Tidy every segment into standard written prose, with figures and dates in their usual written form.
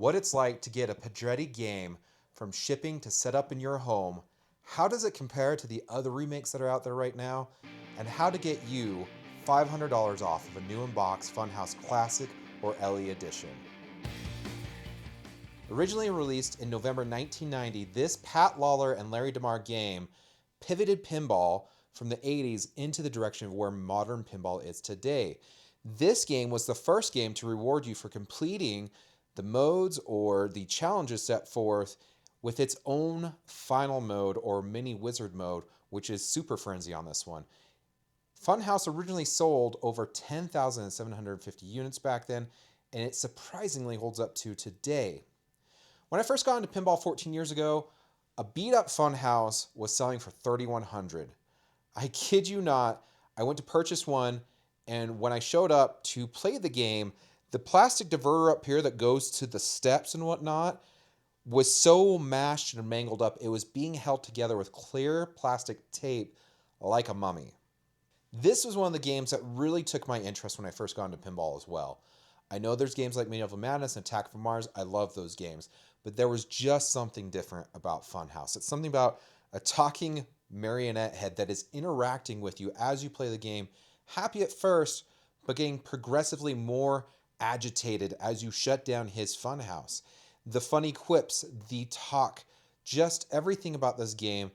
what it's like to get a Pedretti game from shipping to set up in your home, how does it compare to the other remakes that are out there right now, and how to get you $500 off of a new unbox FunHouse Classic or LE Edition. Originally released in November 1990, this Pat Lawler and Larry DeMar game pivoted pinball from the 80s into the direction of where modern pinball is today. This game was the first game to reward you for completing the modes or the challenges set forth with its own final mode or mini wizard mode, which is Super Frenzy on this one. FunHouse originally sold over 10,750 units back then, and it surprisingly holds up to today. When I first got into pinball 14 years ago, a beat-up FunHouse was selling for $3,100. I kid you not, I went to purchase one, and when I showed up to play the game, the plastic diverter up here that goes to the steps and whatnot was so mashed and mangled up, it was being held together with clear plastic tape like a mummy. This was one of the games that really took my interest when I first got into pinball as well. I know there's games like Medieval Madness and Attack from Mars. I love those games. But there was just something different about FunHouse. It's something about a talking marionette head that is interacting with you as you play the game, happy at first, but getting progressively more agitated as you shut down his funhouse. The funny quips, the talk, just everything about this game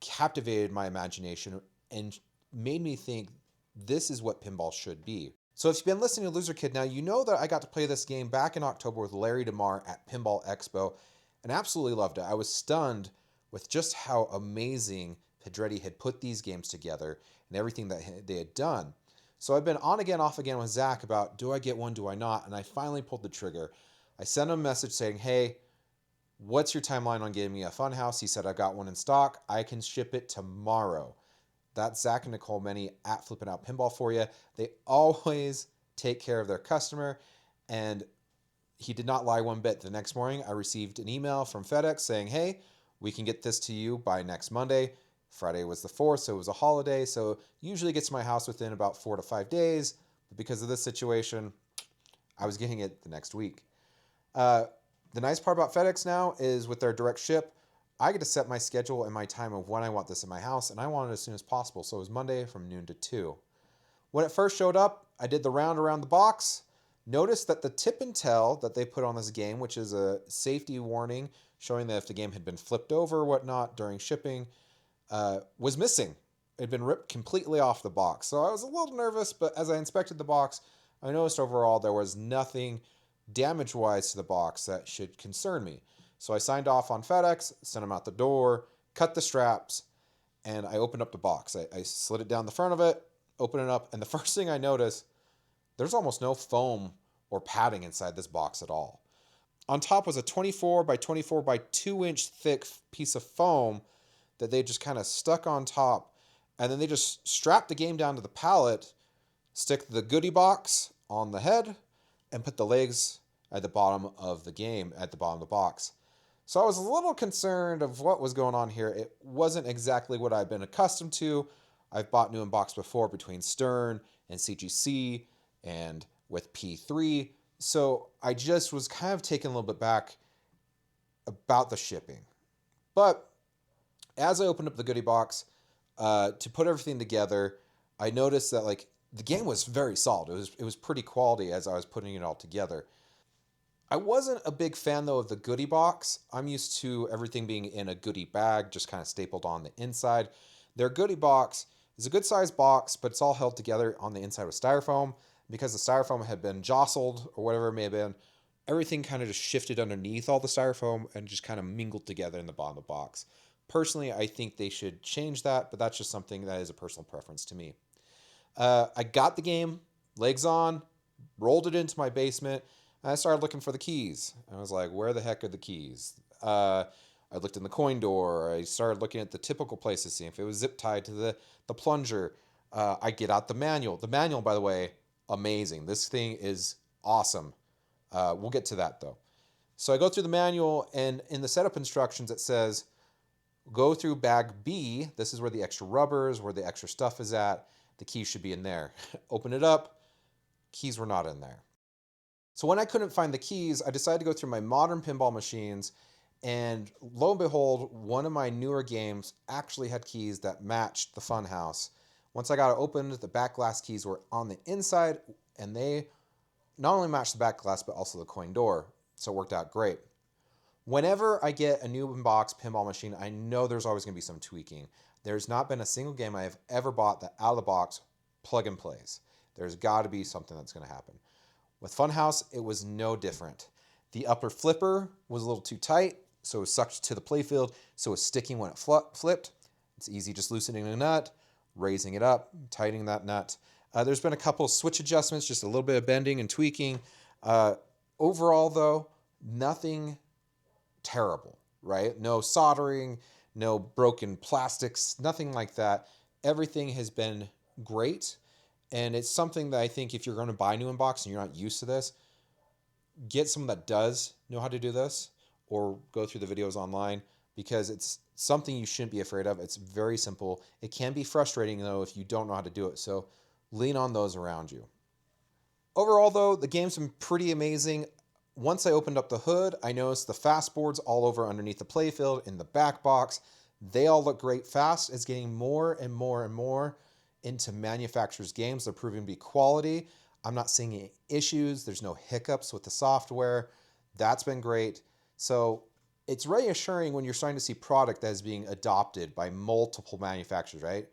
captivated my imagination and made me think this is what pinball should be. So if you've been listening to LoserKid now, you know that I got to play this game back in October with Larry DeMar at Pinball Expo and absolutely loved it. I was stunned with just how amazing Pedretti had put these games together and everything that they had done. So I've been on again, off again with Zach about, do I get one, do I not? And I finally pulled the trigger. I sent him a message saying, hey, what's your timeline on getting me a funhouse? He said, I got one in stock. I can ship it tomorrow. That's Zach and Nicole Menny at Flip N Out Pinball for you. They always take care of their customer, and he did not lie one bit. The next morning, I received an email from FedEx saying, hey, we can get this to you by next Monday. Friday was the 4th, so it was a holiday, so usually it gets to my house within about 4 to 5 days. But because of this situation, I was getting it the next week. The nice part about FedEx now is with their direct ship, I get to set my schedule and my time of when I want this in my house, and I want it as soon as possible. So it was Monday from noon to 2. When it first showed up, I did the round around the box. Noticed that the tip and tell that they put on this game, which is a safety warning showing that if the game had been flipped over or whatnot during shipping, was missing. It had been ripped completely off the box. So I was a little nervous, but as I inspected the box, I noticed overall there was nothing damage-wise to the box that should concern me. So I signed off on FedEx, sent them out the door, cut the straps, and I opened up the box. I slid it down the front of it, opened it up, and the first thing I noticed, there's almost no foam or padding inside this box at all. On top was a 24 by 24 by 2 inch thick piece of foam that they just kind of stuck on top, and then they just strapped the game down to the pallet, stick the goodie box on the head, and put the legs at the bottom of the game, at the bottom of the box. So I was a little concerned of what was going on here. It wasn't exactly what I've been accustomed to. I've bought new unbox before between Stern and CGC and with P3. So I just was kind of taken a little bit back about the shipping. But as I opened up the goodie box to put everything together, I noticed that the game was very solid. It was pretty quality as I was putting it all together. I wasn't a big fan, though, of the goodie box. I'm used to everything being in a goodie bag, just kind of stapled on the inside. Their goodie box is a good-sized box, but it's all held together on the inside with styrofoam. Because the styrofoam had been jostled, or whatever it may have been, everything kind of just shifted underneath all the styrofoam and just kind of mingled together in the bottom of the box. Personally, I think they should change that, but that's just something that is a personal preference to me. I got the game, legs on, rolled it into my basement, and I started looking for the keys. I was like, where the heck are the keys? I looked in the coin door. I started looking at the typical places, seeing if it was zip tied to the plunger. I get out the manual. The manual, by the way, amazing. This thing is awesome. We'll get to that, though. So I go through the manual, and in the setup instructions, it says, go through bag B. This is where the extra rubbers, where the extra stuff is at. The keys should be in there. Open it up. Keys were not in there. So when I couldn't find the keys, I decided to go through my modern pinball machines, and lo and behold, one of my newer games actually had keys that matched the FunHouse. Once I got it opened, the back glass keys were on the inside, and they not only matched the back glass, but also the coin door. So it worked out great. Whenever I get a new unbox pinball machine, I know there's always going to be some tweaking. There's not been a single game I have ever bought that out of the box plug and plays. There's got to be something that's going to happen. With FunHouse, it was no different. The upper flipper was a little too tight, so it was sucked to the playfield, so it was sticking when it flipped. It's easy just loosening the nut, raising it up, tightening that nut. There's been a couple of switch adjustments, just a little bit of bending and tweaking. Overall, though, nothing terrible, right? No soldering, no broken plastics, nothing like that. Everything has been great. And it's something that I think if you're going to buy a new unbox and you're not used to this, get someone that does know how to do this, or go through the videos online, because it's something you shouldn't be afraid of. It's very simple. It can be frustrating, though, if you don't know how to do it. So lean on those around you. Overall, though, the game's been pretty amazing. Once I opened up the hood, I noticed the fast boards all over underneath the playfield in the back box. They all look great. Fast is getting more and more and more into manufacturers' games. They're proving to be quality. I'm not seeing any issues. There's no hiccups with the software. That's been great. So it's reassuring when you're starting to see product that is being adopted by multiple manufacturers, right?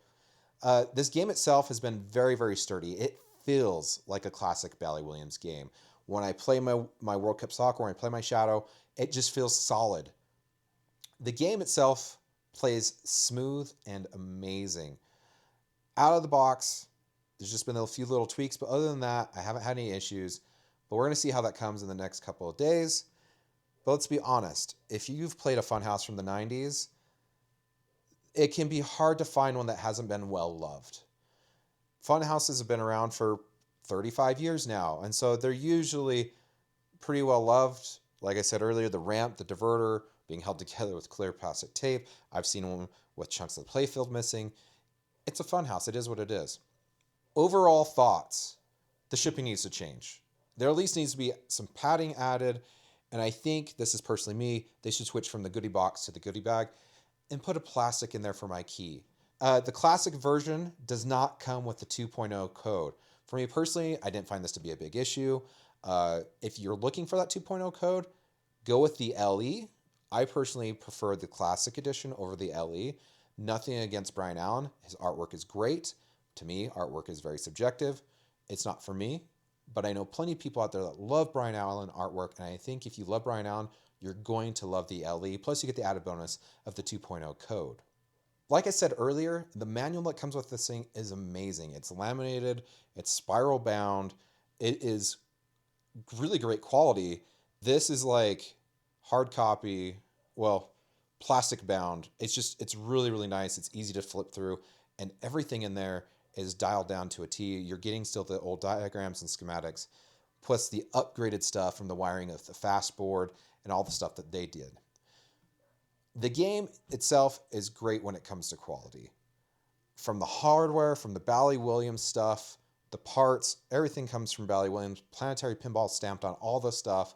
This game itself has been very, very sturdy. It feels like a classic Bally Williams game. When I play my World Cup Soccer, when I play my Shadow, it just feels solid. The game itself plays smooth and amazing. Out of the box, there's just been a few little tweaks, but other than that, I haven't had any issues. But we're going to see how that comes in the next couple of days. But let's be honest, if you've played a FunHouse from the 90s, it can be hard to find one that hasn't been well loved. FunHouses have been around for 35 years now, and so they're usually pretty well loved. Like I said earlier, the ramp, the diverter being held together with clear plastic tape. I've seen one with chunks of the playfield missing. It's a FunHouse. It is what it is. Overall thoughts, the shipping needs to change. There at least needs to be some padding added, and I think, this is personally me, they should switch from the goodie box to the goodie bag and put a plastic in there for my key. The classic version does not come with the 2.0 code. For me personally, I didn't find this to be a big issue. If you're looking for that 2.0 code, go with the LE. I personally prefer the classic edition over the LE. Nothing against Brian Allen. His artwork is great. To me, artwork is very subjective. It's not for me, but I know plenty of people out there that love Brian Allen artwork, and I think if you love Brian Allen, you're going to love the LE. Plus, you get the added bonus of the 2.0 code. Like I said earlier, the manual that comes with this thing is amazing. It's laminated, it's spiral bound, it is really great quality. This is like hard copy, well, plastic bound. It's really, really nice. It's easy to flip through, and everything in there is dialed down to a T. You're getting still the old diagrams and schematics, plus the upgraded stuff from the wiring of the fast board and all the stuff that they did. The game itself is great when it comes to quality. From the hardware, from the Bally Williams stuff, the parts, everything comes from Bally Williams. Planetary Pinball stamped on all the stuff,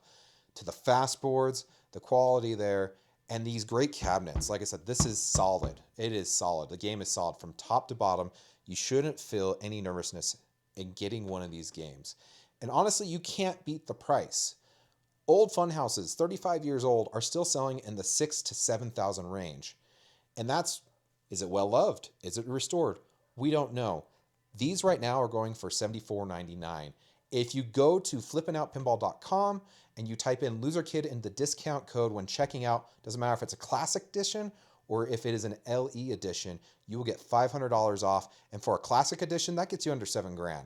to the fast boards, the quality there, and these great cabinets. Like I said, this is solid. It is solid. The game is solid from top to bottom. You shouldn't feel any nervousness in getting one of these games. And honestly, you can't beat the price. Old FunHouses, 35 years old, are still selling in the $6,000 to $7,000 range. And is it well loved? Is it restored? We don't know. These right now are going for $74.99. If you go to flipnoutpinball.com and you type in LoserKid in the discount code when checking out, doesn't matter if it's a classic edition or if it is an LE edition, you will get $500 off. And for a classic edition, that gets you under $7,000.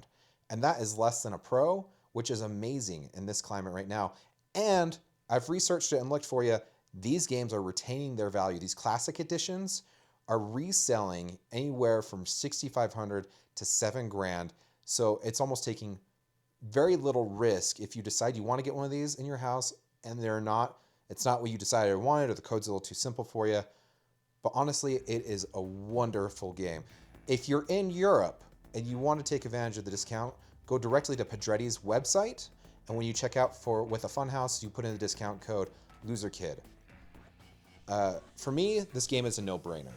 And that is less than a pro, which is amazing in this climate right now. And I've researched it and looked for you. These games are retaining their value. These classic editions are reselling anywhere from $6,500 to $7,000. So it's almost taking very little risk if you decide you want to get one of these in your house and it's not what you decided you wanted, or the code's a little too simple for you. But honestly, it is a wonderful game. If you're in Europe and you want to take advantage of the discount, go directly to Pedretti's website And when you check out with a FunHouse, you put in the discount code LoserKid. For me, this game is a no-brainer.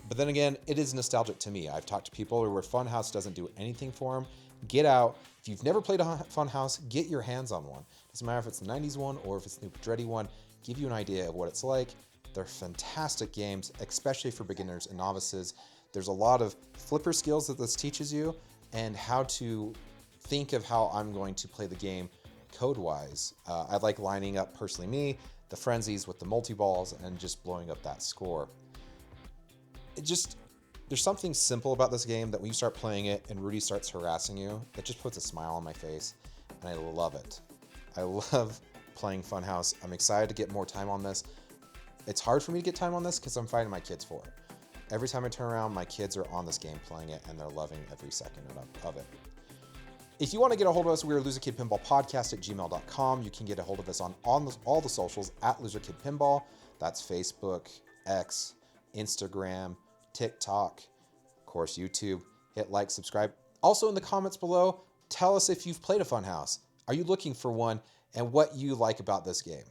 But then again, it is nostalgic to me. I've talked to people where FunHouse doesn't do anything for them. Get out. If you've never played a FunHouse, get your hands on one. Doesn't matter if it's the 90s one or if it's the new Pedretti one. Give you an idea of what it's like. They're fantastic games, especially for beginners and novices. There's a lot of flipper skills that this teaches you and how to think of how I'm going to play the game code-wise. I like lining up, personally the frenzies with the multi-balls and just blowing up that score. There's something simple about this game that when you start playing it and Rudy starts harassing you, it just puts a smile on my face, and I love it. I love playing FunHouse. I'm excited to get more time on this. It's hard for me to get time on this because I'm fighting my kids for it. Every time I turn around, my kids are on this game playing it, and they're loving every second of it. If you want to get a hold of us, we are LoserKid Pinball Podcast at gmail.com. You can get a hold of us on all the socials at LoserKid Pinball. That's Facebook, X, Instagram, TikTok, of course, YouTube. Hit like, subscribe. Also in the comments below, tell us if you've played a FunHouse. Are you looking for one and what you like about this game?